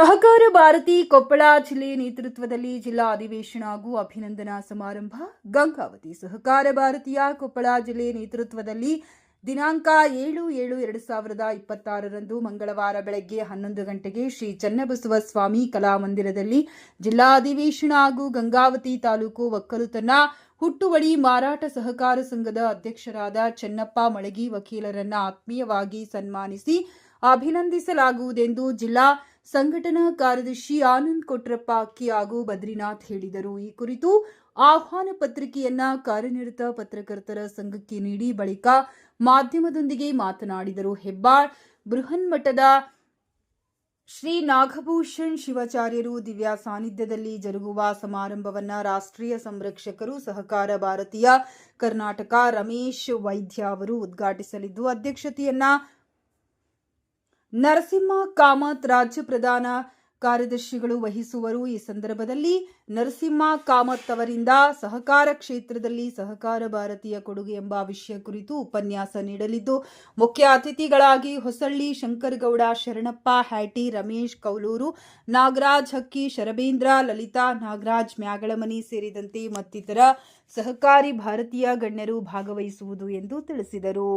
ಸಹಕಾರ ಭಾರತಿ ಕೊಪ್ಪಳ ಜಿಲ್ಲೆ ನೇತೃತ್ವದಲ್ಲಿ ಜಿಲ್ಲಾ ಅಧಿವೇಶನ ಹಾಗೂ ಅಭಿನಂದನಾ ಸಮಾರಂಭ. ಗಂಗಾವತಿ ಸಹಕಾರ ಭಾರತೀಯ ಕೊಪ್ಪಳ ಜಿಲ್ಲೆ ನೇತೃತ್ವದಲ್ಲಿ ದಿನಾಂಕ 7/7/2026 ಮಂಗಳವಾರ ಬೆಳಗ್ಗೆ 11 ಗಂಟೆಗೆ ಶ್ರೀ ಚನ್ನಬಸವ ಸ್ವಾಮಿ ಕಲಾಮಂದಿರದಲ್ಲಿ ಜಿಲ್ಲಾ ಅಧಿವೇಶನ ಹಾಗೂ ಗಂಗಾವತಿ ತಾಲೂಕು ಒಕ್ಕಲುತನ ಹುಟ್ಟುವಳಿ ಮಾರಾಟ ಸಹಕಾರ ಸಂಘದ ಅಧ್ಯಕ್ಷರಾದ ಚೆನ್ನಪ್ಪ ಮಳಗಿ ವಕೀಲರನ್ನ ಆತ್ಮೀಯವಾಗಿ ಸನ್ಮಾನಿಸಿ ಅಭಿನಂದಿಸಲಾಗುವುದೆಂದು ಜಿಲ್ಲಾ ಸಂಘಟನಾ ಕಾರ್ಯದರ್ಶಿ ಆನಂದ್ ಕೊಟ್ರಪ್ಪ ಅಕ್ಕಿ ಹಾಗೂ ಬದ್ರಿನಾಥ್ ಹೇಳಿದರು. ಈ ಕುರಿತು ಆಹ್ವಾನ ಪತ್ರಿಕೆಯನ್ನ ಕಾರ್ಯನಿರತ ಪತ್ರಕರ್ತರ ಸಂಘಕ್ಕೆ ನೀಡಿ ಬಳಿಕ ಮಾಧ್ಯಮದೊಂದಿಗೆ ಮಾತನಾಡಿದರು. ಹೆಬ್ಬಾಳ್ ಬೃಹನ್ಮಠದ ಶ್ರೀ ನಾಗಭೂಷಣ್ ಶಿವಾಚಾರ್ಯರು ದಿವ್ಯ ಸಾನ್ನಿಧ್ಯದಲ್ಲಿ ಜರುಗುವ ಸಮಾರಂಭವನ್ನ ರಾಷ್ಟ್ರೀಯ ಸಂರಕ್ಷಕರು ಸಹಕಾರ ಭಾರತೀಯ ಕರ್ನಾಟಕ ರಮೇಶ್ ವೈದ್ಯ ಅವರು ಉದ್ಘಾಟಿಸಲಿದ್ದು ಅಧ್ಯಕ್ಷತೆಯನ್ನ ನರಸಿಂಹ ಕಾಮತ್ ರಾಜ್ಯ ಪ್ರಧಾನ ಕಾರ್ಯದರ್ಶಿಗಳು ವಹಿಸುವರು. ಈ ಸಂದರ್ಭದಲ್ಲಿ ನರಸಿಂಹ ಕಾಮತ್ ಅವರಿಂದ ಸಹಕಾರ ಕ್ಷೇತ್ರದಲ್ಲಿ ಸಹಕಾರ ಭಾರತೀಯ ಕೊಡುಗೆ ಎಂಬ ವಿಷಯ ಕುರಿತು ಉಪನ್ಯಾಸ ನೀಡಲಿದ್ದು ಮುಖ್ಯ ಅತಿಥಿಗಳಾಗಿ ಹೊಸಳ್ಳಿ ಶಂಕರಗೌಡ, ಶರಣಪ್ಪ ಹ್ಯಾಟಿ, ರಮೇಶ್ ಕೌಲೂರು, ನಾಗರಾಜ್ ಹಕ್ಕಿ, ಶರಬೇಂದ್ರ, ಲಲಿತಾ ನಾಗರಾಜ್ ಮ್ಯಾಗಳಮನಿ ಸೇರಿದಂತೆ ಮತ್ತಿತರ ಸಹಕಾರಿ ಭಾರತೀಯ ಗಣ್ಯರು ಭಾಗವಹಿಸುವುದು ಎಂದು ತಿಳಿಸಿದರು.